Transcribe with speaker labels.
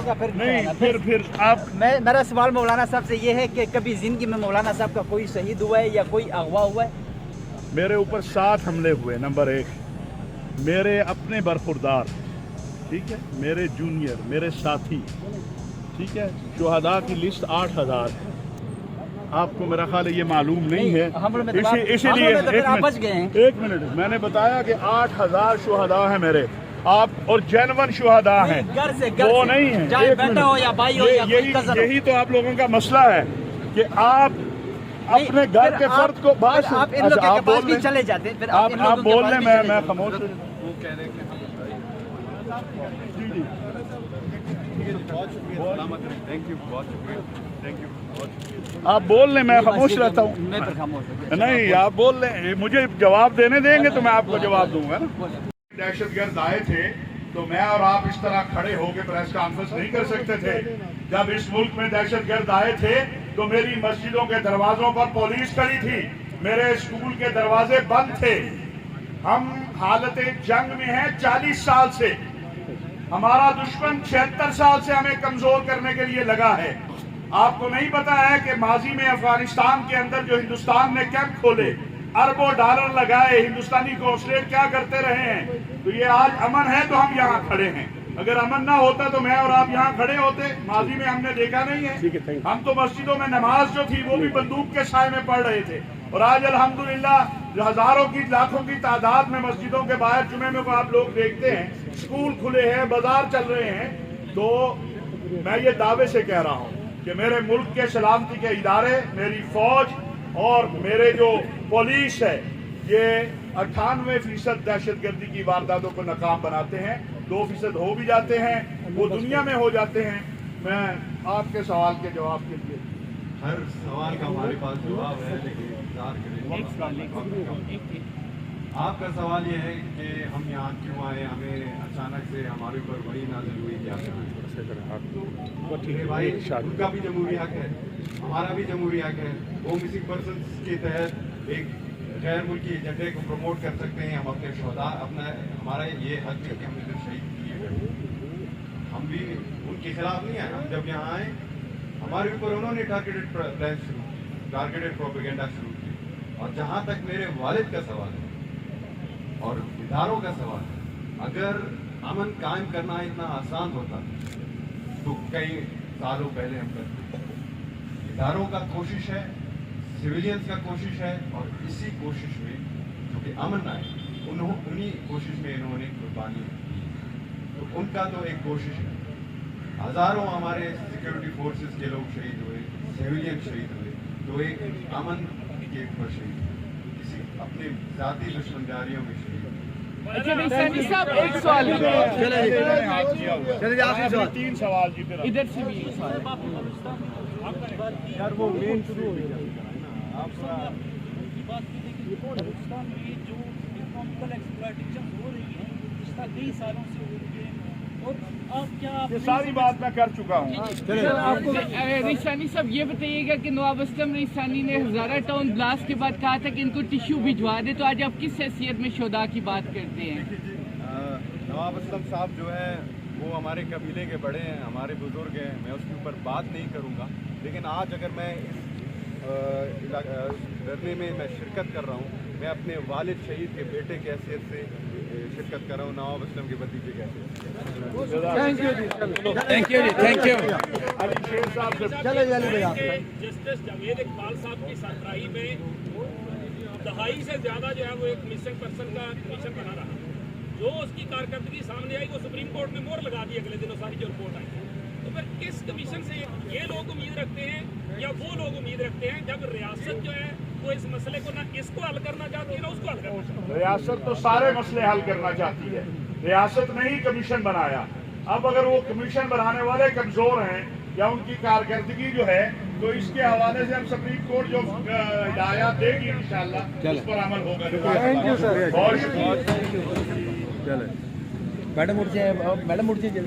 Speaker 1: का
Speaker 2: फिर आप
Speaker 1: मेरा सवाल मौलाना साहब से ये है कि कभी जिंदगी में मौलाना साहब का कोई शहीद हुआ है या कोई अगवा हुआ है?
Speaker 2: मेरे ऊपर 7 हमले हुए, नंबर 1 मेरे अपने बरखुरदार, ठीक है, मेरे जूनियर, मेरे साथी, ठीक है, शुहदा की लिस्ट 8000 है। आपको मेरा ख्याल है ये मालूम नहीं है, इसीलिए एक मिनट मैंने बताया कि 8000 शुहदा है मेरे, आप और जेनवन शुहदा हैं, वो नहीं है। यही तो आप लोगों का मसला है कि आप अपने घर के फर्द को बात
Speaker 1: आप इन लोगों के पास भी चले जाते हैं, फिर
Speaker 2: आप बोल रहे, मैं खामोश हूं। आप बोल रहे, मैं खामोश रहता हूँ। नहीं, आप बोल रहे, मुझे जवाब देने देंगे तो मैं आपको जवाब दूंगा ना। दहशतगर्द आए थे तो मैं और आप इस तरह खड़े होकर प्रेस कॉन्फ्रेंस नहीं कर सकते थे। जब इस मुल्क में दहशतगर्द आए थे तो मेरी मस्जिदों के दरवाजों पर पुलिस खड़ी थी, मेरे स्कूल के दरवाजे बंद थे। हम हालत जंग में हैं 40 साल से। हमारा दुश्मन 76 साल से हमें कमजोर करने के लिए लगा है। आपको नहीं पता है कि माजी में अफगानिस्तान के अंदर जो हिंदुस्तान ने कैंप खोले, अरबों डॉलर लगाए, हिंदुस्तानी कॉन्सुलेट क्या करते रहे हैं, तो ये आज अमन है तो हम यहाँ खड़े हैं। अगर अमन ना होता तो मैं और आप यहाँ खड़े होते? माजी में हमने देखा नहीं है। हम तो मस्जिदों में नमाज जो थी वो भी बंदूक के साए में पढ़ रहे थे, और आज अल्हम्दुलिल्लाह हजारों की लाखों की तादाद में मस्जिदों के बाहर जुमे में को आप लोग देखते हैं, स्कूल खुले हैं, बाजार चल रहे हैं। तो मैं ये दावे से कह रहा हूँ कि मेरे मुल्क के सलामती के इदारे, मेरी फौज और मेरे जो पुलिस है, ये 98% दहशतगर्दी की वारदातों को नाकाम बनाते हैं। 2% हो भी जाते हैं, वो दुनिया में हो जाते हैं। मैं आपके सवाल के जवाब के लिए,
Speaker 3: हर सवाल का हमारे पास जवाब है, लेकिन आपका सवाल ये है कि हम यहाँ क्यों आए, हमें अचानक से हमारे ऊपर वही नाज़िल हुई क्या भाई, उनका भी जमहूरी हक है, हमारा भी जमहूरी हक है। वो मिसिंग पर्सन के तहत एक गैर मुल्की एजेंडे को प्रमोट कर सकते हैं। हम अपने शोधा हमारा ये हक है कि हम इधर शहीद किए गए, हम भी उनके खिलाफ नहीं आए। हम जब यहाँ आए हमारे ऊपर उन्होंने टारगेटेड प्लान शुरू, टारगेटेड प्रोपेगेंडा शुरू की। और जहाँ तक मेरे वालिद का सवाल है और इदारों का सवाल है, अगर अमन कायम करना इतना आसान होता तो कई सालों पहले हम करते। इदारों का कोशिश है, सिविलियंस का कोशिश है, और इसी कोशिश में जो कि अमन आए, उन्हीं कोशिश में इन्होंने कुर्बानी दी। तो उनका तो एक कोशिश है। हजारों हमारे सिक्योरिटी फोर्सेस के लोग शहीद हुए, सिविलियन शहीद हुए, तो एक अमन के ऊपर शहीद, किसी अपने जाती दुश्मनदारियों में शहीद।
Speaker 4: एक सवाल
Speaker 2: चलिए 3 सवाल जी, फिर
Speaker 4: इधर से भी
Speaker 2: यार वो मेन शुरू हो गया।
Speaker 5: पाकिस्तान में जो इकोनॉमिकल एक्सप्लॉयटेशन हो रही है पिछले कई सालों से हो रही है, और आप क्या
Speaker 2: ये सारी बात मैं कर चुका हूँ।
Speaker 4: आपको रिसानी साहब ये बताइएगा कि नवाब असलम रिसानी ने हज़ारा टाउन ब्लास्ट के बाद कहा था कि इनको टिश्यू भिजवा दे, तो आज आप किस हैसियत में शोधा की बात करते हैं?
Speaker 3: नवाब असलम साहब जो है वो हमारे कबीले के बड़े हैं, हमारे बुजुर्ग हैं, मैं उसके ऊपर बात नहीं करूँगा। लेकिन आज अगर मैं इस धरने में मैं शिरकत कर रहा हूँ, मैं अपने वालिद शहीद के बेटे की हैसियत से शिरकत कर रहा हूँ, नवाब असलम के भतीजे की हैसियत से।
Speaker 4: Thank you ji, thank you.
Speaker 5: Justice Javed Iqbal sahab की सरबराही में दहाई से ज्यादा जो है वो एक मिसिंग पर्सन का कमीशन बना रहा। जो उसकी कारकर्दगी सामने आई वो सुप्रीम कोर्ट में मोहर लगा दी अगले दिनों सारी जो रिपोर्ट आई। तो फिर किस कमीशन से ये लोग उम्मीद रखते हैं या वो लोग उम्मीद रखते हैं, जब रियासत जो है वो इस मसले को ना इसको हल करना चाहती है ना उसको हल करना चाहती है?
Speaker 2: रियासत तो सारे मसले हल करना चाहती है, रियासत ने ही कमीशन बनाया। अब अगर वो कमीशन बनाने वाले कमजोर हैं या उनकी कारकर्दगी जो है, तो इसके हवाले से हम सुप्रीम कोर्ट जो हिदायत देगी इंशाल्लाह उस पर अमल होगा।
Speaker 1: थैंक यू सर, बहुत शुक्रिया। मैडम उठ जाए, मैडम उठ जाए।